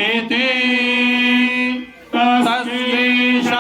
एते तस्मेष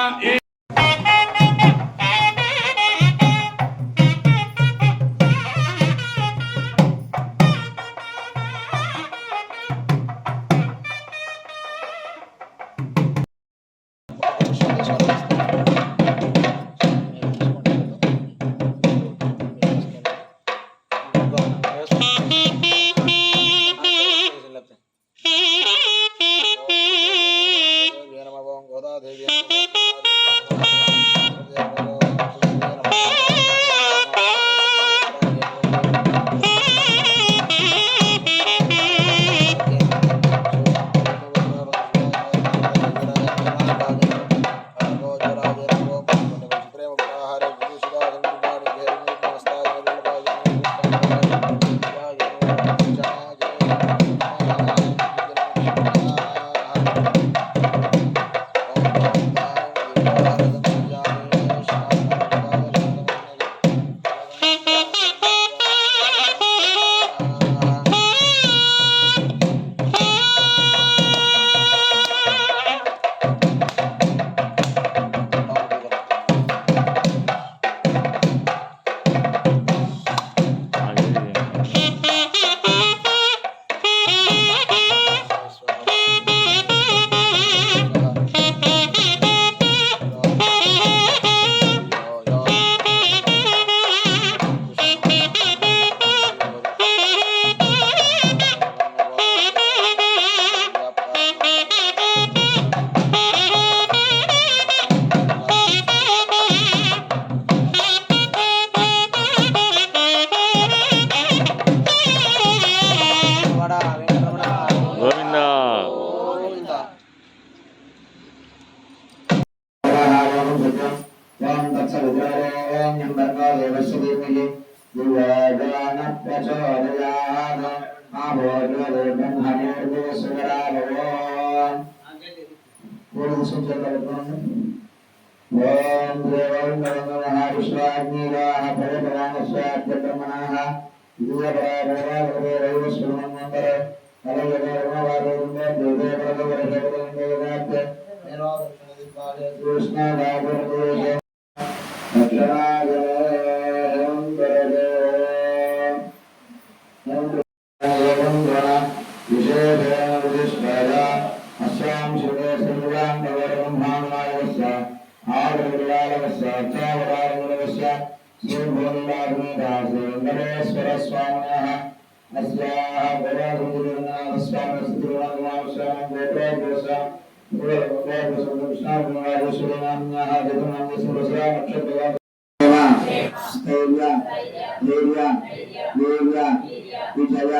विजय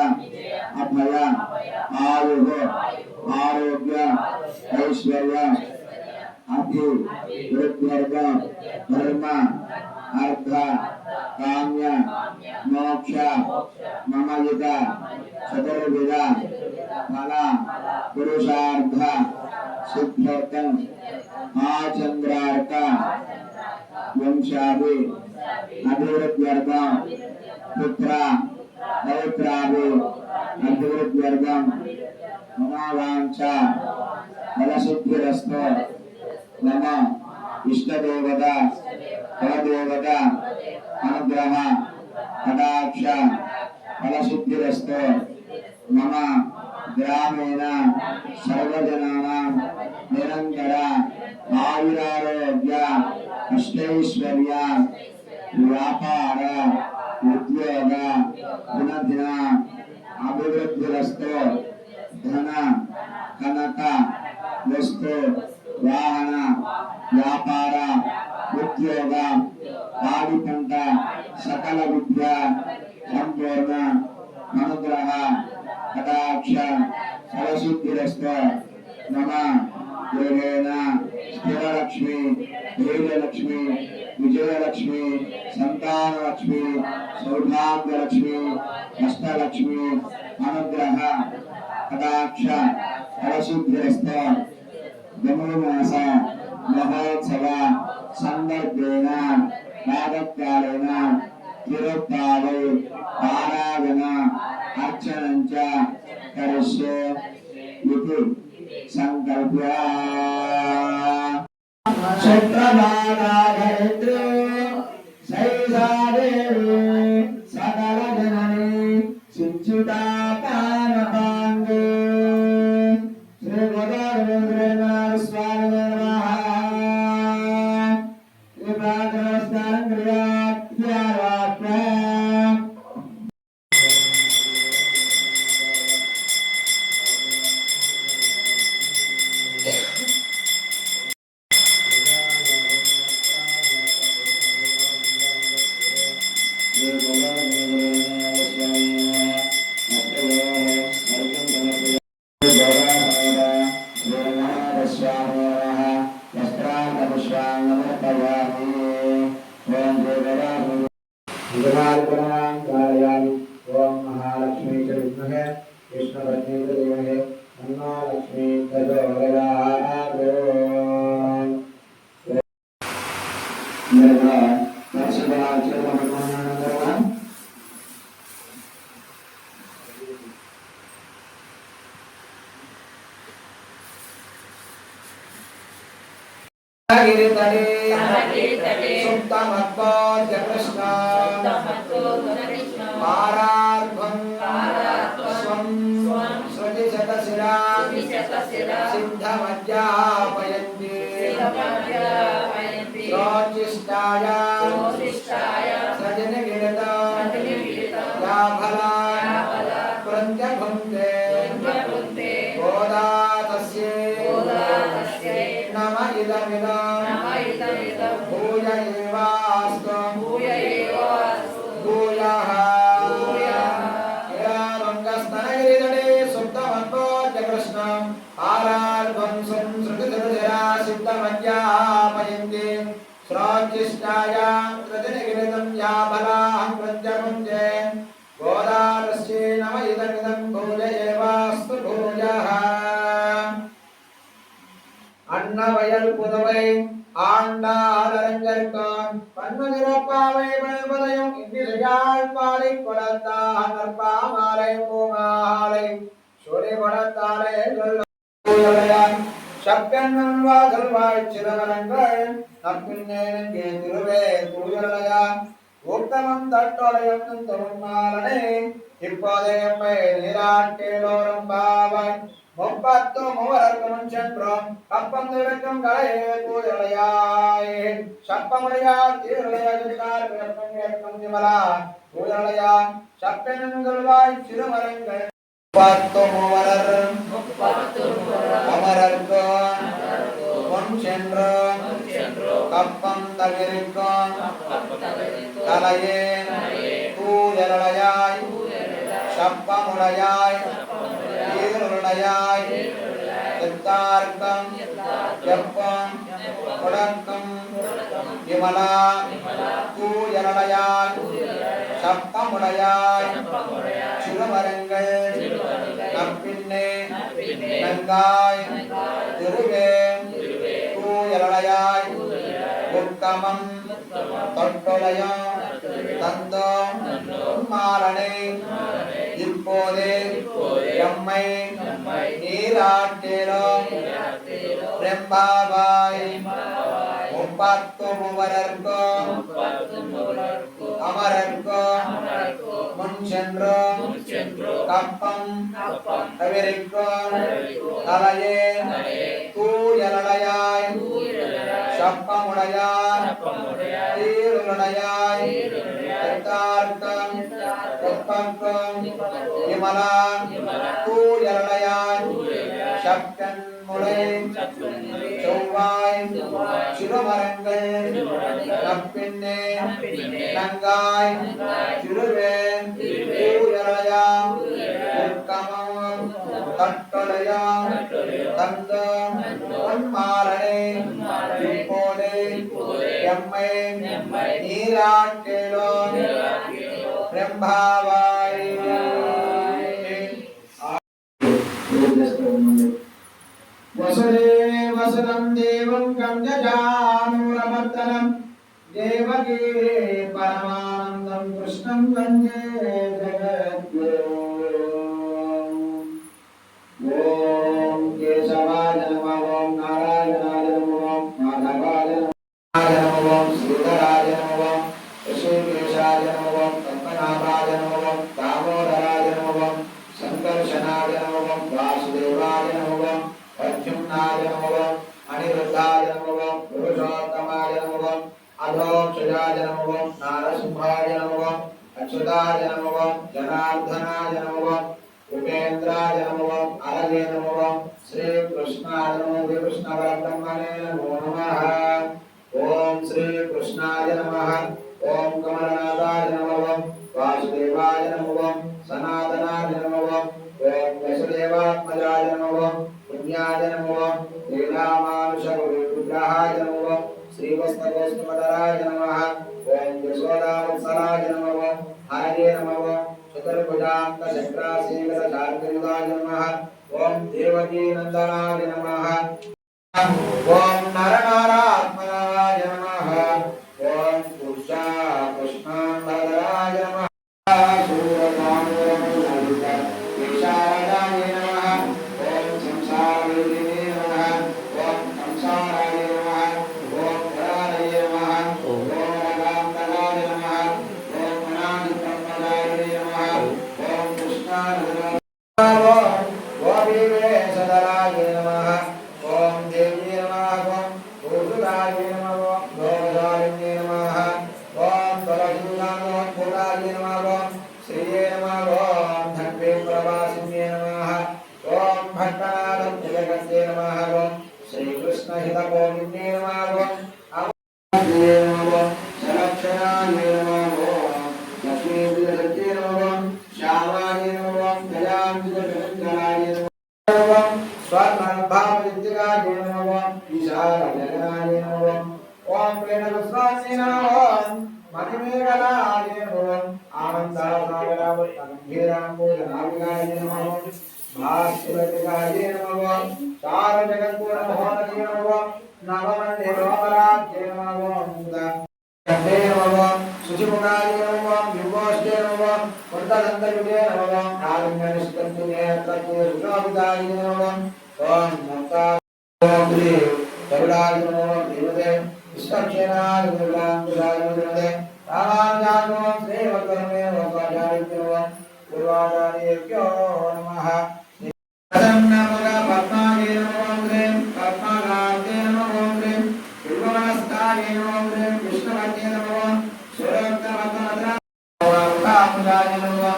अभय आयुः आरोग्य ऐश्वर्य अभिवृद्ध्यर्थ धर्म अर्थ काम्य मोक्ष ममयुत चतुर्विध फल पुरुषार्थ सिद्ध्यर्थं आचंद्रार्थ वंशाभि अभिवृद्ध्यर्थं पुत्र पौत्राभि अभिवृद्ध्यर्थं मनोवांछा फलसिद्धिरस्तु मम इष्टदेवता कुलदेवता अनुग्रह कटाक्ष फलसिद्धिरस्तु मम ग्रामेण सर्वजनानां निरंतर आयुरारोग्य अष्टैश्वर्य व्यापार उद्योग दिनदिन अभिवृद्धिरस्तु धन कनक वस्तु वाहन व्यापार उद्योग पाड़ी पंट सकल विद्या संपूर्ण अनुग्रह कटाक्ष फलसिद्धिरस्तु मम योगेन स्थिरलक्ष्मी धैर्यलक्ष्मी विजयलक्ष्मी संतानलक्ष्मी सौभाग्यलक्ष्मी अष्टलक्ष्मी अनुग्रह कटाक्ष फलसिद्धिरस्तु धनुर्मास महोत्सव संदर्भेन प्रातःकालेन तिरुप्पावै पारायण अर्चनं च करिष्ये। संकल्प्य क्षत्रभागाधरित्रे सैषादेवी सकल जननी सिंचिता कानपांगे श्री गोदावरी स्वामी नमः श्री प्रातःस्नानं क्रियात्यावाप्य ओम महालक्ष्मी च विद्महे विष्णुपत्नी च धीमहि तन्नो लक्ष्मी प्रचोदयात्। गिरितटे सुप्तमद्भोज्य कृष्ण पारार्भं स्वं श्रुतिशतशिरा सिद्धमध्यापयन्ति रोचिष्ठाय सजनगिरित या फला प्रत्यभुङ्क्ते गोदा तस्यै नम इदमिदं भूय एवास्तु भूयः रङ्गस्तनगिरितटे सुप्तमद्भोज्य कृष्णं आरार्भं स्वं श्रुतिशतशिरा सिद्धमध्यापयन्ति श्रोचिष्ठायां रजनगिरितं या बलाहं प्रत्यभुञ्जे गोदारस्ये नम इदमिदं भूय एवास्तु भूयः அன்னவயல் புதுவை ஆண்டாளரங்கற்கான் பன்மதிரப்பாவை பணிபதையும் இந்திரையாள் பாலை கொடத்தான் நற்பாமாலை பூமாலை சுரி கொடத்தாலே சொல்லுடையான் சக்கண்ணன் வாசல் வாழ் சிறுவனங்கள் நற்பின்னே திருவே தூயலையான் உத்தமம் தட்டோலையும் தொழுமாலனே இப்போதே நீராட்டேலோரும் பாவாய் முப்பத்து மூவர்க்கும் சென்றோம் கப்பந்திருக்கும் கலையே தூயலையாய் சப்பமுடையார் தீரலையார் பிறக்கும் விமலா தூயலையார் சப்பெண்கள்வாய் சிறுமரங்கள் முப்பத்து மூவரர் அமரர்க்கும் பொன் சென்று கப்பம் தவிர்க்கும் கலையே தூயலையாய் சப்பமுடையாய் ீருளையாய் சித்தார்த்தம் எப்பம் கொடக்கும் விமலா தூயலையாய் சப்பமுடையாய் சிறுமரங்கள் நப்பின்னே நங்காய் திருவே தூயலையாய் உத்தமம் தொட்டொலையும் தந்தோம் மாலனை இப்போதே எம்மை நீராட்டேலோம் ரெம்பாவாய் முப்பத்து மூவரர்க்கும் அமரர்க்கும் முன் சென்றோம் கப்பம் தவிர்க்கும் தலையே தூயலையாய் சப்பமுடையாய் தீருளையாய் சித்தார்த்தம் எப்பக்கம் விமலா தூயலையாய் சக்கன் முளை செவ்வாய் சிறுமரங்கள் நப்பின்னே நங்காய் திருவேன் தூயலையாம் உட்கமம் தட்டொலையாம் தந்தம் பொன்மாலனே இப்போதே எம்மை நீராட்டேலோம் பிரம்பாவாய் वसुदेवसुतं देवं गञ्जजानुरमर्दनं देवकी परमानन्दं कृष्णं वन्दे जगद्गुरुम्। ॐ गजाय नमः नारसिंहाय नमः अच्युताय नमः जनार्दनाय नमः उपेन्द्राय नमः अरगे नमः श्री कृष्णाय नमः कृष्ण परब्रह्मणे नमो नमः ओम श्री कृष्णाय नमः ओम कमलनाथाय नमः वासुदेवाय नमः सनातनाय नमः ओम वसुदेवात्मजाय नमः पुण्याय नमः लीलामानुषविग्रहाय नमः श्रीवत्सगोष्ठमधराय नमः ओम यशोदावत्सलाय नमः हरे नमः चतुर्भुजान्तशक्रासेकरशार्कयुधाय नमः ओम देवकी नंदनाय नमः ओम नरनारात्मनाय नमः ओम पूजा कृष्णांबराय नमः सूरकामोदय नमः ओम संसारवेदिने नमः ओम संसाराय नमः ओम कराय नमः ओम रगांतराय नमः ओम अनादिब्रह्मणाय नमः ओम कृष्णाय नमः गोपीवेशधराय नमः ओम देवी नमः ओम भूषुराय नमः ओम भोगाय नमः ओम बलशूलाय नमः ओम श्रीये नमः ओम धन्वे प्रवासिन्ये नमः ओम भट्टनाथं जगत्ये नमः ओम श्रीकृष्ण हितगोविन्दे नमः ओम अमृताय नमः ओम सरक्षणाय नमः ओम लक्ष्मीविजयते नमः ओम श्यामाय नमः ओम गजानन्दनाय नमः स्वात्मभावविद्यकाय नमः विशालजगनाय नमः ओम प्रेणस्वामिने नमः मणिमेघलाय नमः आनन्दासागरावतगम्भीराम्बोजनाभिगाय नमः भास्करजगाय नमः चारजगत्पूर्णमोहनये नमः नवमन्दिरोपराध्ये नमः गन्धे नमः शुचिमुखाय नमः विभोष्टे नमः वृद्धदन्तयुगे नमः कारुण्यनिष्कन्दिने तत्त्वविदाय नमः ओम नमः ओम श्री करुणाय नमः देवते विश्वक्षेणाय दुर्गांगाय नमः रामानुजाय नमः श्रीवत्समे वत्साचार्य नमः पूर्वाचार्येभ्यो नमः नमः पद्माय नमः श्री पद्मानाथे नमः श्री विभवनस्ताय नमः श्री विष्णुपत्ये नमः सुरत्नवत्नमद्रा रामानुजाय नमः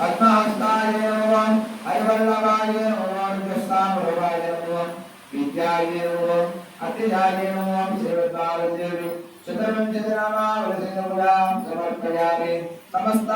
पद्महस्ताय नमः हरिवल्लभाय नमः कृष्णामृताय नमः विद्याय नमः अतिजाय नमः श्रीवत्सावदेवी चतुर्विंशतिनामावलिसिद्धमुदां समर्पयामि समस्त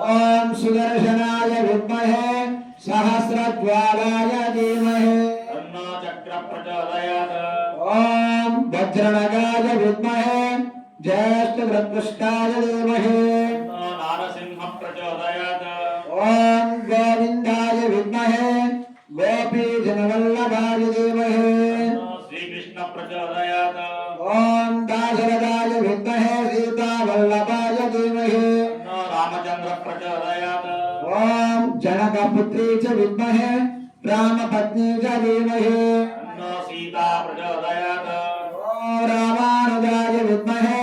ओम सुदर्शनाय विद्महे सहस्रज्वालाय धीमहि तन्नो चक्र प्रचोदयात् ओम वज्रणगाय विद्महे ज्येष्ठवृत्पुष्टाय धीमहि तन्नो नारसिंह प्रचोदयात् ओम गोविंदाय विद्महे गोपीजनवल्लभाय धीमहि तन्नो श्रीकृष्ण प्रचोदयात् ओम दाशरथाय विद्महे सीतावल्लभाय धीमहि रामचंद्र प्रचोदयात् ओम जनकपुत्री च विद्महे रामपत्नी च धीमहि तन्नो सीता प्रचोदयात् ओम रामानुजाय विद्महे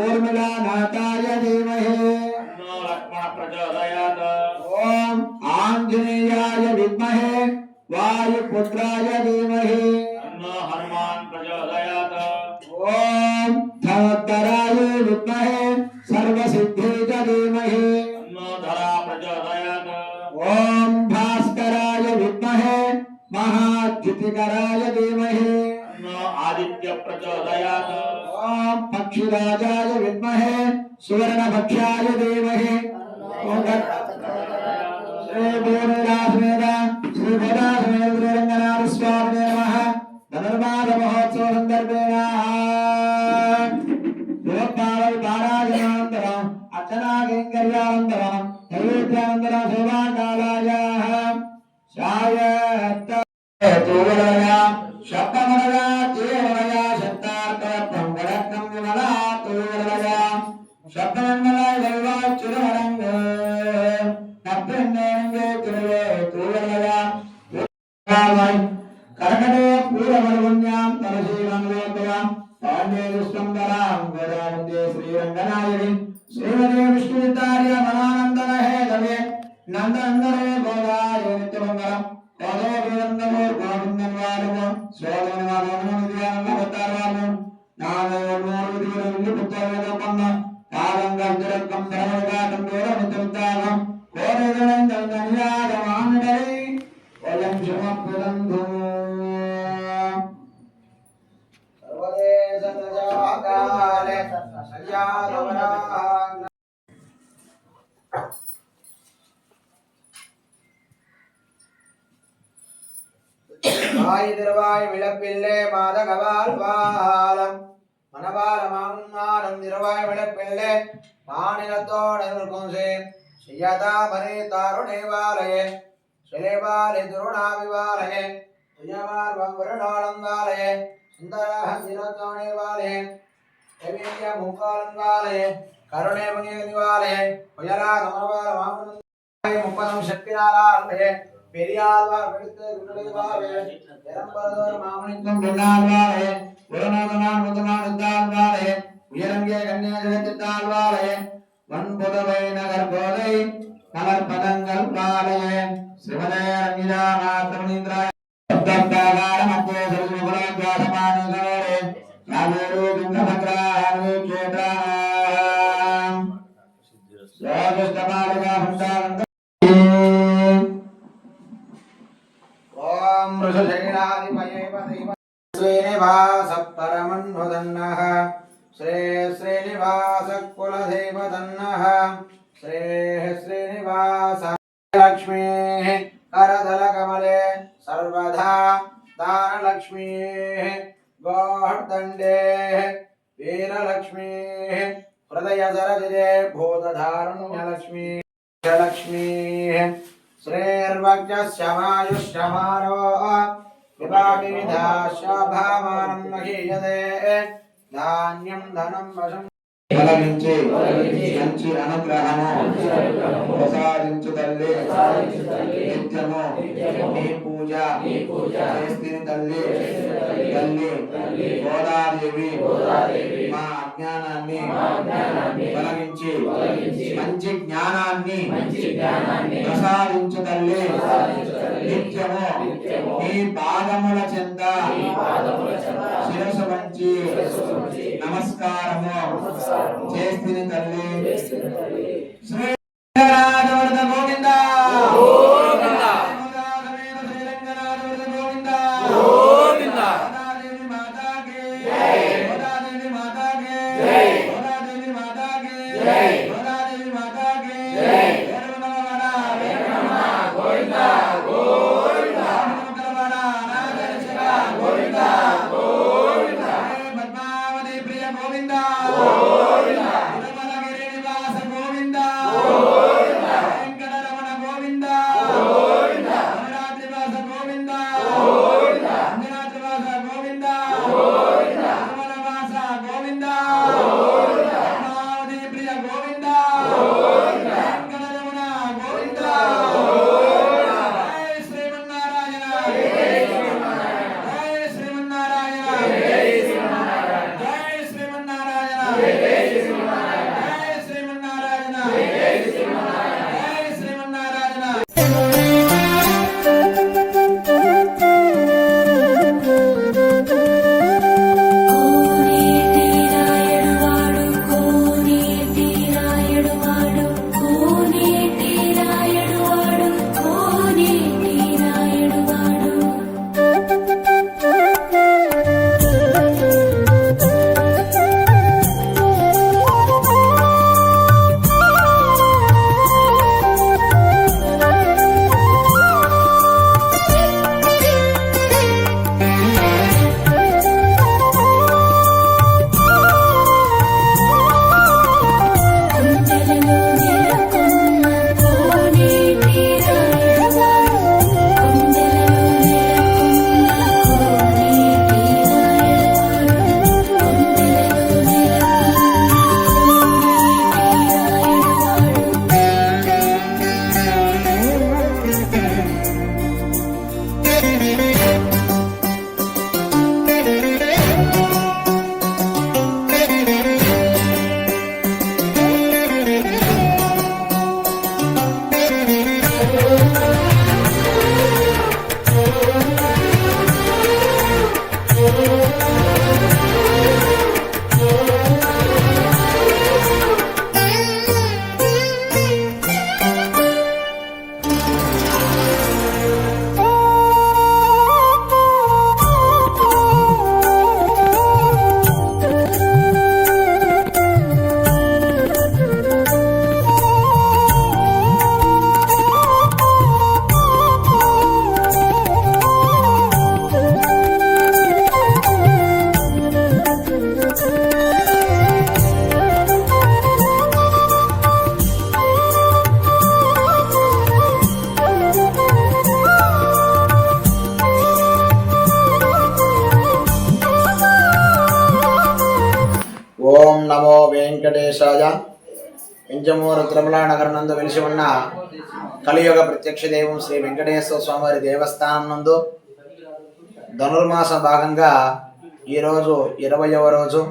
ऊर्मिलानाथाय धीमहि तन्नो लक्ष्मण प्रचोदयात् ओम आंजनेयाय विद्महे वायुपुत्राय धीमहि तन्नो हनुमान प्रचोदयात् ओम धनोत्तराय विद्महे सर्वसिद्धि च धीमहि तन्नो धरा प्रचोदयात् ओम भास्कराय विद्महे महाद्युतिकराय धीमहि तन्नो आदित्य प्रचोदयात् ओम पक्षिराजाय विद्महे सुवर्णभक्षाय धीमहि श्री भूमिरासमेत श्री भूदासमेत श्री रंगनाथ स्वामिने नमः धनुर्मास महोत्सव संदर्भेण पारायणानन्तरम् अर्चनाकैङ्कर्यानन्तरम् नैवेद्यानन्तरम् सेवाकालायाः शायत्तूवलया शब्दमनया जीवनया शब्दार्थं वरत्नं विमला तूवलया शब्दमण्डलाय वैवाच्युरवरङ्ग नप्रेन्नेङ्गे तिरुवे तूवलया कर्कटे पूर्ववल्गुण्यां तरशीलंलोकया पाण्डेयुष्टंबरां गोदावन्दे श्रीरङ्गनायकि श्रीमते विष्णुवितार्य मनानन्दन हे दवे नन्दनन्दने गोदाय नित्यमङ्गलम् गोदो वीरन्दमो गोविन्दन्वारमो स्वोदनवादनमो नित्यानन्दवतारवामो नामोर्मोर्विधिवरविल्लिपुत्रवेदोपन्न कालङ्गर्जरत्वं सर्वगातं दोरमितमितागम् कोरेदनन्दन्यादमामिडरे वयं क्षमप्रदन्धो திருவாய் விளப்பில்லே மாதகவால் பாலம் மனபால மாமன்மாரம் திருவாய் விளப்பில்லே மாநிலத்தோடு இருக்கும் செய்யதா பரே தாருணேவாலயே சிலேபாலே துருணாவிவாலயே துயமார்வம் வருணாளம் வாலயே சுந்தராக சிரத்தோணேவாலயே தேவீய மூக்காலங்காலயே கருணே முனிவாலயே உயராகமவால மாமன் முப்பதம் சக்தினாலாலயே பெரியாழ்வார் விடுத்து குண்டலிவாலயே பெரம்பரதோர் மாமனிக்கும் பெண்ணாழ்வாலயே குருநாதனான் முதுமான் உத்தாழ்வாலயே உயரங்கிய கன்னிய ஜெகத்தித்தாழ்வாலயே வன்புதவை நகர் போதை நகர்பதங்கள் வாலயே ஸ்ரீமதே ரங்கிதா மாத்ரமுனீந்திராய சப்தப்தாகார மத்திய சர்வகுணத்வாசமானி கவரே நாவேரு துங்கபத்ராஹாவே கேத்ராம் ஸ்வாதிஷ்டபாலிகா ஹந்தானந்த ஓம் ருஷசைனாதிபயே பதைவ ஸ்ரீனிவாச பரமன்னுதன்னः श्री श्रीनिवास कुलदेवतन्नः श्री श्रीनिवास लक्ष्मी करदलकमले सर्वदा दानलक्ष्मी गोर्दण्डे वीरलक्ष्मी हृदयसरजिरे भूतधारुण्यलक्ष्मी लक्ष्मी श्रीर्वक्षस्यमायुष्यमारो विभाविधाशाभामानं महीयते धान्यं धनं वशं फलमिंचे మంచి అనుగ్రహము ప్రసాదించు తల్లి నిత్యము నీ పూజ చేస్తున్న తల్లి గోదాదేవి మా అజ్ఞానాన్ని తొలగించి మంచి జ్ఞానాన్ని ప్రసాదించు తల్లి. నిత్యము నీ పాదముల చెంత శిరసు వంచి నమస్కారము చేస్తుని తల్లి. శ్రీ గోవింద ఓం నమో వెంకటేశాయ. వింజమూరు తిరుమల నగరం నందు వెలిసి ఉన్న కలియుగ ప్రత్యక్ష దైవం శ్రీ వెంకటేశ్వర స్వామివారి దేవస్థానం నందు ధనుర్మాస భాగంగా ఈరోజు 20వ రోజు,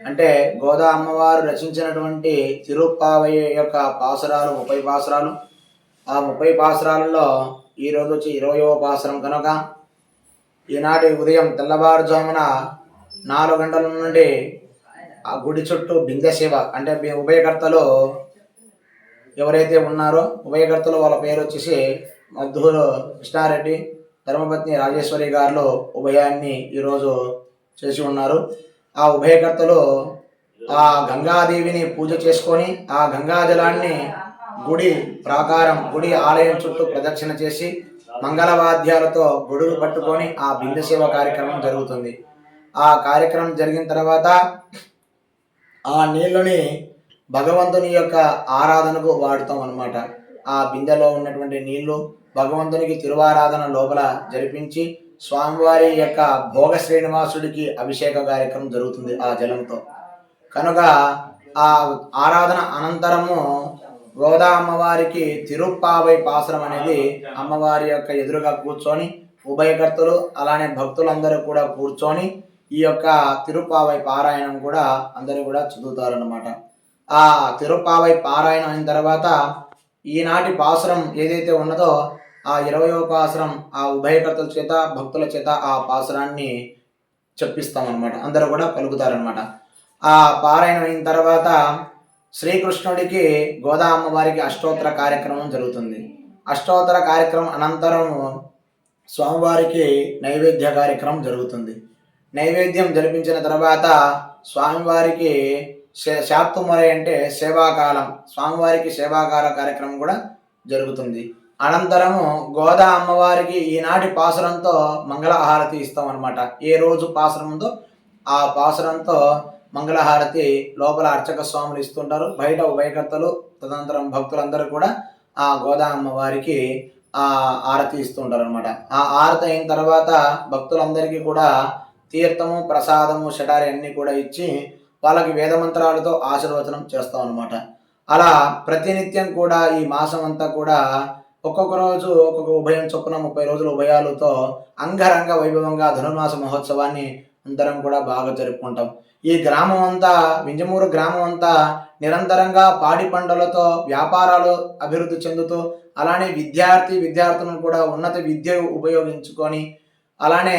అంటే గోదా అమ్మవారు రచించినటువంటి తిరుప్పావై యొక్క పాసురాలు 30 పాసురాలు. ఆ 30 పాసురాలలో ఈరోజు వచ్చి 20వ పాసురం కనుక ఈనాటి ఉదయం తెల్లవారుజామున 4 గంటల నుండి ఆ గుడి చుట్టూ బిందె సేవ, అంటే ఉభయకర్తలు ఎవరైతే ఉన్నారో ఉభయకర్తలు వాళ్ళ పేరు వచ్చేసి మద్దూరు కృష్ణారెడ్డి, ధర్మపత్ని రాజేశ్వరి గారు ఉభయాన్ని ఈరోజు చేసి ఉన్నారు. ఆ ఉభయకర్తలు ఆ గంగాదేవిని పూజ చేసుకొని ఆ గంగాజలాన్ని గుడి ప్రాకారం, గుడి ఆలయం చుట్టూ ప్రదక్షిణ చేసి మంగళవాద్యాలతో గొడుగు పట్టుకొని ఆ బిందె సేవ కార్యక్రమం జరుగుతుంది. ఆ కార్యక్రమం జరిగిన తర్వాత ఆ నీళ్ళని భగవంతుని యొక్క ఆరాధనకు వాడుతాం అన్నమాట. ఆ బిందెలో ఉన్నటువంటి నీళ్లు భగవంతునికి తిరువారాధన లోపల జరిపించి స్వామివారి యొక్క భోగ శ్రీనివాసుడికి అభిషేక కార్యక్రమం జరుగుతుంది ఆ జలంతో. కనుక ఆ ఆరాధన అనంతరము గోదా అమ్మవారికి తిరుప్పావై పాసురం అనేది అమ్మవారి యొక్క ఎదురుగా కూర్చొని ఉభయకర్తలు అలానే భక్తులందరూ కూడా కూర్చొని ఈ యొక్క తిరుప్పావై పారాయణం కూడా అందరూ కూడా చదువుతారన్నమాట. ఆ తిరుప్పావై పారాయణం అయిన తర్వాత ఈనాటి పాసురం ఏదైతే ఉన్నదో ఆ 20వ పాసురం ఆ ఉభయకర్తల చేత భక్తుల చేత ఆ పాసురాన్ని చెప్పిస్తామన్నమాట. అందరూ కూడా పలుకుతారనమాట. ఆ పారాయణం అయిన తర్వాత శ్రీకృష్ణుడికి గోదా అమ్మవారికి అష్టోత్తర కార్యక్రమం జరుగుతుంది. అష్టోత్తర కార్యక్రమం అనంతరం స్వామివారికి నైవేద్య కార్యక్రమం జరుగుతుంది. నైవేద్యం జరిపించిన తర్వాత స్వామివారికి శాప్తుమొరై అంటే సేవాకాలం, స్వామివారికి సేవాకాల కార్యక్రమం కూడా జరుగుతుంది. అనంతరము గోదా అమ్మవారికి ఈనాటి పాసురంతో మంగళహారతి ఇస్తాం అనమాట. ఏ రోజు పాసురం ఉందో ఆ పాసురంతో మంగళహారతి లోపల అర్చక స్వాములు ఇస్తుంటారు, బయట ఉభయకర్తలు తదనంతరం భక్తులందరూ కూడా ఆ గోదా అమ్మవారికి ఆ ఆరతి ఇస్తుంటారు అనమాట. ఆ ఆరతి అయిన తర్వాత భక్తులందరికీ కూడా తీర్థము, ప్రసాదము, షటారి అన్నీ కూడా ఇచ్చి వాళ్ళకి వేదమంత్రాలతో ఆశీర్వచనం చేస్తాం అనమాట. అలా ప్రతినిత్యం కూడా ఈ మాసం అంతా కూడా ఒక్కొక్క రోజు ఒక్కొక్క ఉభయం చొప్పున 30 రోజుల ఉభయాలతో అంగరంగ వైభవంగా ధనుర్మాస మహోత్సవాన్ని అందరం కూడా బాగా జరుపుకుంటాం. ఈ గ్రామం అంతా, వింజమూరు గ్రామం అంతా నిరంతరంగా పాడి పంటలతో వ్యాపారాలు అభివృద్ధి చెందుతూ, అలానే విద్యార్థులను కూడా ఉన్నత విద్య ఉపయోగించుకొని, అలానే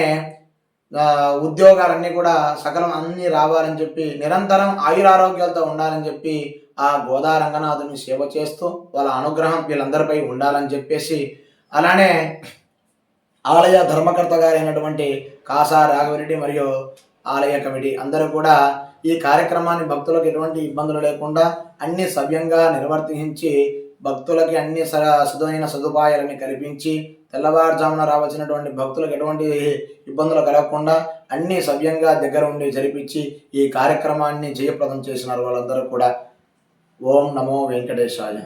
ఉద్యోగాలన్నీ కూడా సకలం అన్నీ రావాలని చెప్పి, నిరంతరం ఆయురారోగ్యాలతో ఉండాలని చెప్పి ఆ గోదా రంగనాథుని సేవ చేస్తూ వాళ్ళ అనుగ్రహం వీళ్ళందరిపై ఉండాలని చెప్పేసి, అలానే ఆలయ ధర్మకర్త గారైనటువంటి కాసా రాఘవరెడ్డి మరియు ఆలయ కమిటీ అందరూ కూడా ఈ కార్యక్రమాన్ని భక్తులకు ఎటువంటి ఇబ్బందులు లేకుండా అన్ని సవ్యంగా నిర్వర్తించి భక్తులకి అన్ని సుధమైన సదుపాయాలని కల్పించి తెల్లవారుజామున రావాల్సినటువంటి భక్తులకు ఎటువంటి ఇబ్బందులు కలగకుండా అన్ని సవ్యంగా దగ్గర ఉండి జరిపించి ఈ కార్యక్రమాన్ని జయప్రదం చేసినారు వాళ్ళందరూ కూడా. ఓం నమో వెంకటేశాయ.